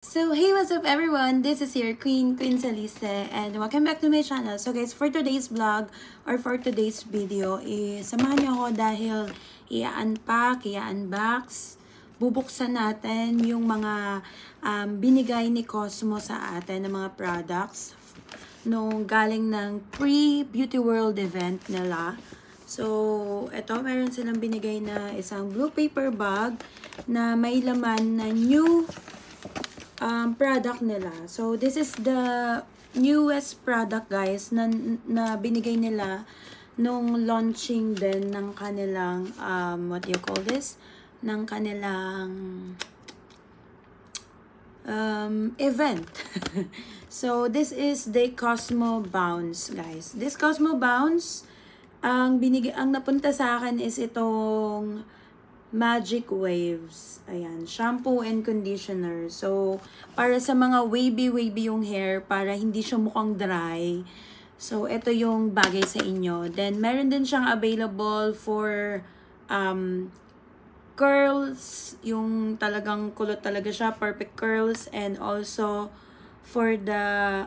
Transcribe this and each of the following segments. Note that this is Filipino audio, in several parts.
So, hey, what's up everyone? This is your Queen Salise, and welcome back to my channel. So guys, for today's vlog or for today's video, samahan niyo ako dahil i-unpack, i-unbox, bubuksan natin yung mga binigay ni Cosmo sa atin ng mga products nung galing ng pre-Beauty World event nila. So, ito, meron silang binigay na isang blue paper bag na may laman na new product nila. So, this is the newest product, guys, na binigay nila nung launching din ng kanilang, what do you call this? Ng kanilang event. So, this is the Cosmo Bounce, guys. This Cosmo Bounce, ang napunta sa akin is itong Magic Waves. Ayan, shampoo and conditioner. So, para sa mga wavy yung hair, para hindi siya mukhang dry. So, ito yung bagay sa inyo. Then, meron din siyang available for curls. Yung talagang kulot talaga siya. Perfect curls. And also, for the,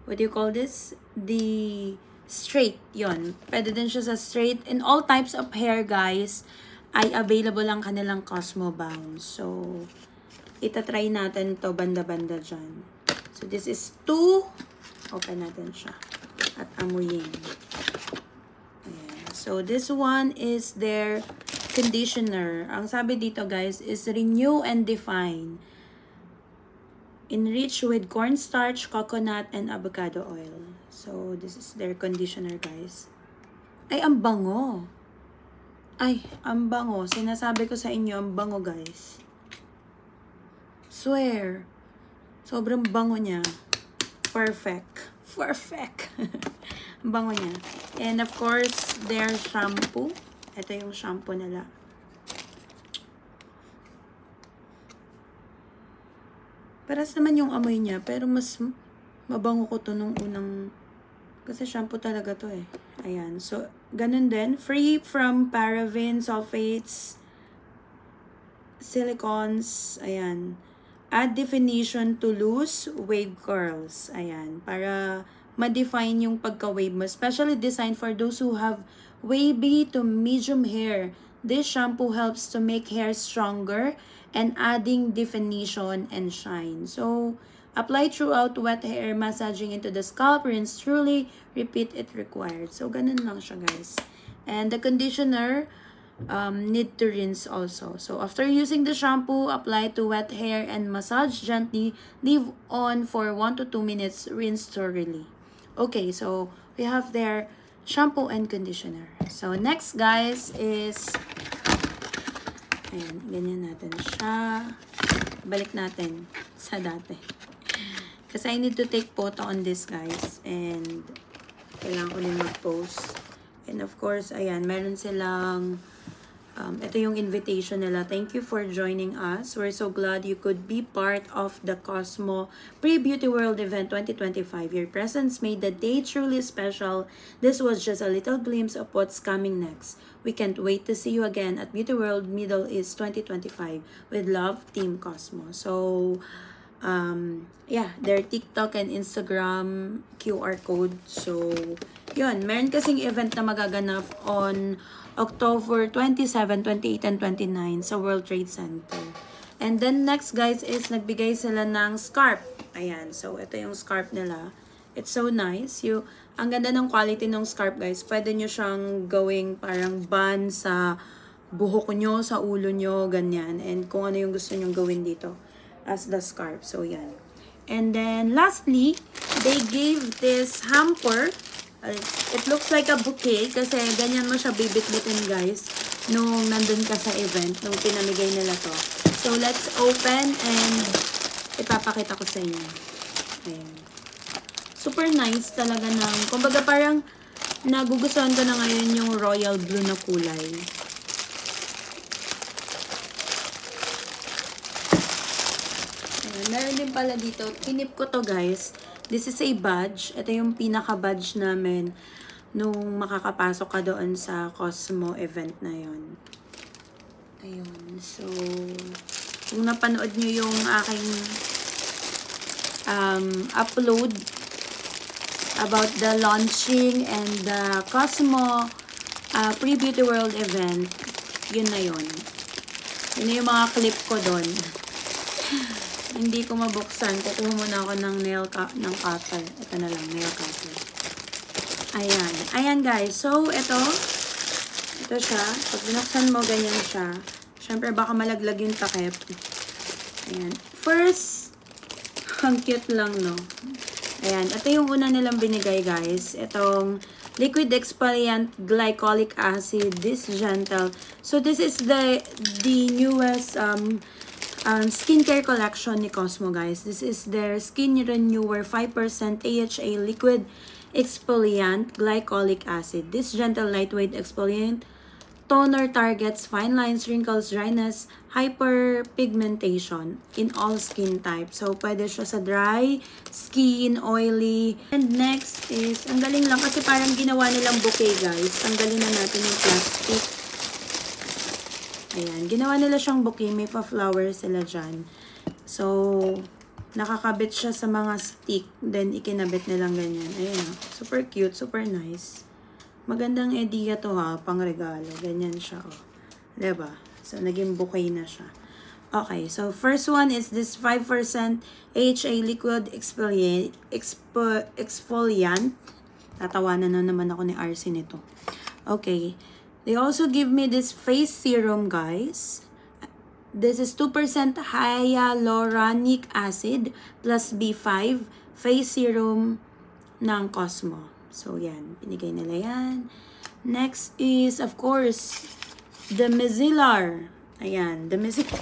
what do you call this? The straight, yon. Pwede din siya sa straight. In all types of hair, guys, ay available ang kanilang Cosmo Bounce. So, itatry natin to banda-banda dyan. So, this is 2. Open natin siya. At amuyin. Ayan. So, this one is their conditioner. Ang sabi dito, guys, is renew and define. Enriched with cornstarch, coconut, and avocado oil. So, this is their conditioner, guys. Ay, ang bango. Ay, ang bango. Sinasabi ko sa inyo, ang bango, guys. Swear. Sobrang bango niya. Perfect. Perfect. Ang bango niya. And of course, their shampoo. Ito yung shampoo nila. Paras naman yung amoy niya, pero mas mabango ko to nung unang, kasi shampoo talaga to eh. Ayan. So, ganun din. Free from paraben, sulfates, silicones. Ayan. Add definition to loose wave curls. Ayan. Para ma-define yung pagka-wave mo. Especially designed for those who have wavy to medium hair. This shampoo helps to make hair stronger and adding definition and shine. So, apply throughout wet hair, massaging into the scalp, rinse truly, repeat it required. So, ganun lang siya, guys. And the conditioner, need to rinse also. So, after using the shampoo, apply to wet hair and massage gently. Leave on for 1 to 2 minutes. Rinse thoroughly. Okay, so, we have their shampoo and conditioner. So, next, guys, is, ayan, ganyan natin siya. Balik natin sa dati. Kasi I need to take photo on this, guys. And kailangan ko din mag-post. And of course, ayan, meron silang, ito yung invitation nila. Thank you for joining us. We're so glad you could be part of the Cosmo Pre-Beauty World event 2025. Your presence made the day truly special. This was just a little glimpse of what's coming next. We can't wait to see you again at Beauty World Middle East 2025. With love, Team Cosmo. So, yeah, their TikTok and Instagram QR code. So, yun. Meron kasing event na magaganap on October 27, 28, and 29 sa World Trade Center. And then next, guys, is nagbigay sila ng scarf. Ayan. So, ito yung scarf nila. It's so nice. Ang ganda ng quality ng scarf, guys. Pwede nyo siyang gawing parang bun sa buhok nyo, sa ulo nyo, ganyan. And kung ano yung gusto nyo gawin dito as the scarf. So, yan. And then, lastly, they gave this hamper. It looks like a bouquet kasi ganyan mo siya bibit-bitin, guys, nung nandun ka sa event, nung pinamigay nila to. So, let's open and ipapakita ko sa inyo. Ayan. Super nice talaga ng, kumbaga parang nagugustuhan ko na ngayon yung royal blue na kulay. Ayan. Meron din pala dito, tinip ko to, guys. This is a badge. Ito yung pinaka-badge namin nung makakapasok ka doon sa Cosmo event na yon. Ayun. So, Kung napanood nyo yung aking upload about the launching and the Cosmo Pre-Beauty World event, yun na yun. Yun na yung mga clip ko doon. Hindi ko mabuksan. Kukuha muna ako ng ng cutter. Ito na lang, nail cutter. Ayan. Ayan guys. So, ito siya. Pag binuksan mo, ganyan siya. Siyempre, baka malaglag yung takip. Ayan. First, ang cute lang, no? Ayan. Ito yung una nilang binigay, guys. Itong liquid exfoliant glycolic acid. This gentle. So, this is the newest skincare collection ni Cosmo, guys. This is their Skin Renewer 5% AHA liquid exfoliant glycolic acid. This gentle lightweight exfoliant toner targets fine lines, wrinkles, dryness, hyperpigmentation in all skin types. So, pwede siya sa dry skin, oily. And next is, ang galing lang kasi parang ginawa nilang bouquet, guys. Tanggalin na natin yung plastic. Ayan, ginawa nila siyang bouquet. May pa-flower sila dyan. So, nakakabit siya sa mga stick. Then, ikinabit nilang ganyan. Ayan, super cute, super nice. Magandang idea to ha, pang regalo. Ganyan siya, oh. Diba? So, naging bouquet na siya. Okay, so first one is this 5% AHA liquid exfoliant. Tatawanan na naman ako ni RC nito. Okay. They also give me this face serum, guys. This is 2% hyaluronic acid plus B5 face serum ng Cosmo. So, yan. Pinigay nila yan. Next is, of course, the micellar. Ayan. The micellar.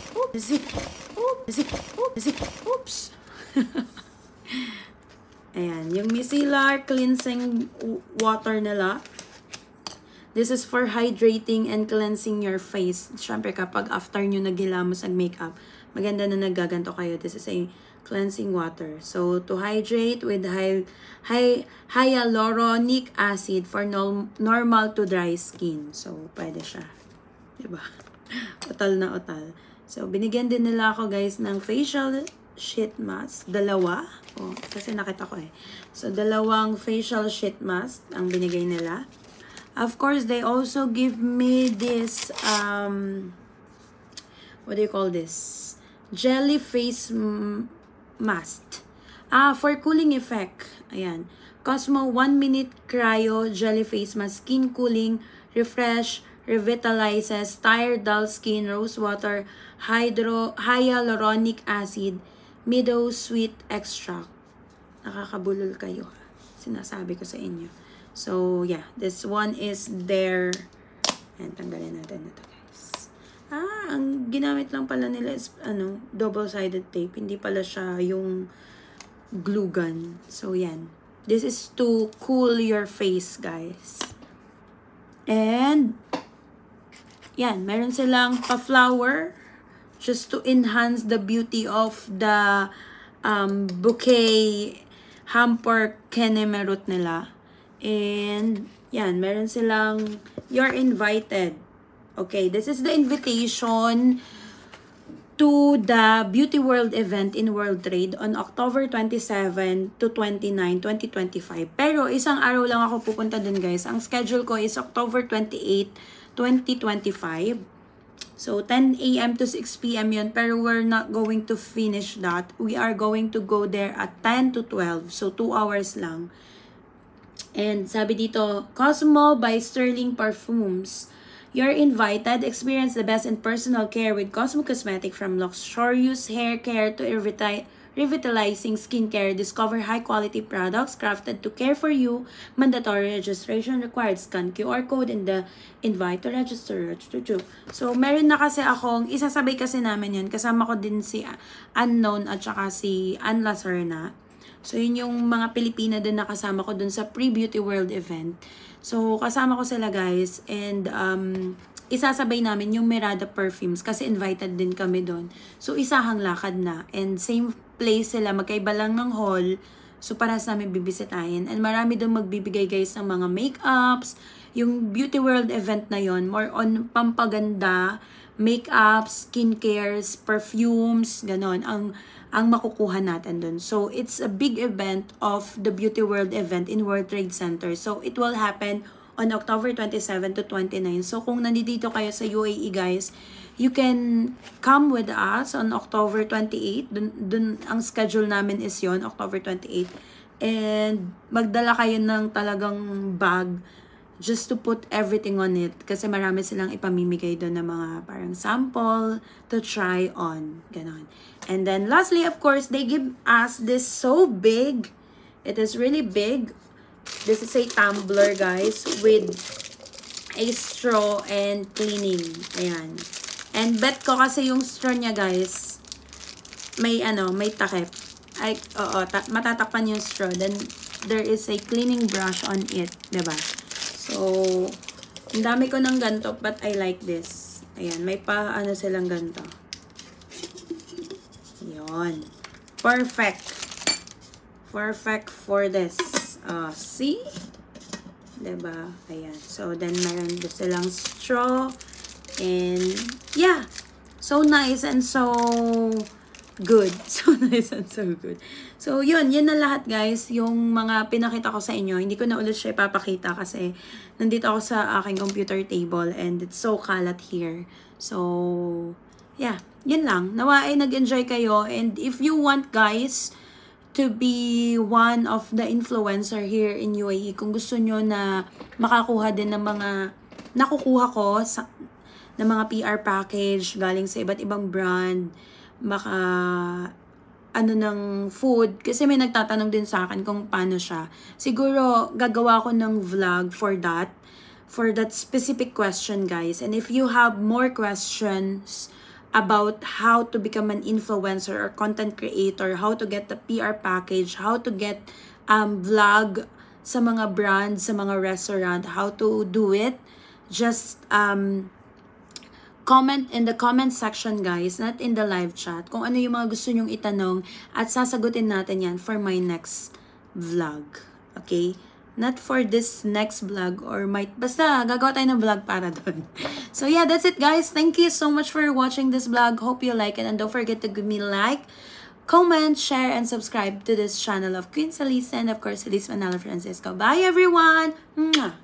Oops. Ayan. Yung micellar cleansing water nila. This is for hydrating and cleansing your face. Siyempre, kapag after nyo naghilamos ang makeup, maganda na nagaganto kayo. This is a cleansing water. So, to hydrate with hyaluronic acid for normal to dry skin. So, pwede siya. Diba? Utal na utal. So, binigyan din nila ako, guys, ng facial sheet mask. Dalawa. Oh, kasi nakita ko eh. So, dalawang facial sheet mask ang binigay nila. Of course, they also give me this, what do you call this? Jelly face mask. For cooling effect. Ayan. Cosmo 1 minute cryo jelly face mask. Skin cooling, refresh, revitalizes, tired dull skin, rose water, hyaluronic acid, meadow sweet extract. Nakakabulol kayo. Sinasabi ko sa inyo. So, yeah. This one is their... Ayan, tanggalin natin ito, guys. Ang ginamit lang pala nila is, double-sided tape. Hindi pala siya yung glue gun. So, yan. This is to cool your face, guys. And, yan. Meron silang pa-flower just to enhance the beauty of the bouquet hamper kenemerut nila. And, yan, meron silang, you're invited. Okay, this is the invitation to the Beauty World event in World Trade on October 27 to 29, 2025. Pero, isang araw lang ako pupunta dun, guys. Ang schedule ko is October 28, 2025. So, 10 a.m. to 6 p.m. yun. Pero, we're not going to finish that. We are going to go there at 10 to 12. So, 2 hours lang. And sabi dito, Cosmo by Sterling Parfums. You're invited. Experience the best in personal care with Cosmo Cosmetic from luxurious hair care to revitalizing skincare. Discover high-quality products crafted to care for you. Mandatory registration required. Scan QR code and the invite to register. So, meron na kasi akong, isasabay kasi namin yun. Kasama ko din si Unknown at saka si Ann Lacerna. So, yun yung mga Pilipina din na kasama ko dun sa Pre-Beauty World event. So, kasama ko sila, guys. And, isasabay namin yung Merada Perfumes kasi invited din kami dun. So, isahang lakad na. And, same place sila. Magkaiba lang ng hall. So, parehas namin bibisitahin. And, marami dun magbibigay, guys, ng mga makeups. Yung Beauty World event na yon more on pampaganda, makeup, skincares, perfumes, ganon, ang makukuha natin dun. So, it's a big event of the Beauty World event in World Trade Center. So, it will happen on October 27 to 29. So, kung nandito kayo sa UAE, guys, you can come with us on October 28. Dun ang schedule namin is yon, October 28. And magdala kayo ng talagang bag just to put everything on it. Kasi marami silang ipamimigay doon na mga parang sample to try on. Ganon. And then lastly, of course, they give us this so big. It is really big. This is a tumbler, guys, with a straw and cleaning. Ayan. And bet ko kasi yung straw niya, guys, may takip. Ay, oo, matatakpan yung straw. Then, there is a cleaning brush on it. Diba? So, ang dami ko ng ganito, but I like this. Ayan, may silang ganito. Yun. Perfect. Perfect for this. See? Diba? Ayan. So, then, meron silang straw. And, yeah. So nice and so good. So nice and so good. So, yun na lahat, guys. Yung mga pinakita ko sa inyo. Hindi ko na ulit siya ipapakita kasi nandito ako sa aking computer table and it's so kalat here. So, yeah. Yun lang. Nawa ay nag-enjoy kayo. And if you want, guys, to be one of the influencer here in UAE, kung gusto nyo na makakuha din ng mga nakukuha ko ng mga PR package galing sa iba't ibang brand, ng food, kasi may nagtatanong din sa akin kung paano siya. Siguro gagawa ko ng vlog for that specific question, guys. And if you have more questions about how to become an influencer or content creator, how to get the PR package, how to get vlog sa mga brands, sa mga restaurant, how to do it, just comment in the comment section, guys, not in the live chat, kung ano yung mga gusto nyong itanong at sasagutin natin yan for my next vlog. Okay? Not for this next vlog or basta gagawa tayo ng vlog para doon. So yeah, that's it, guys. Thank you so much for watching this vlog. Hope you like it, and don't forget to give me like, comment, share, and subscribe to this channel of Queen Salisa and of course Elise Manalo Francisco. Bye everyone! Mwah!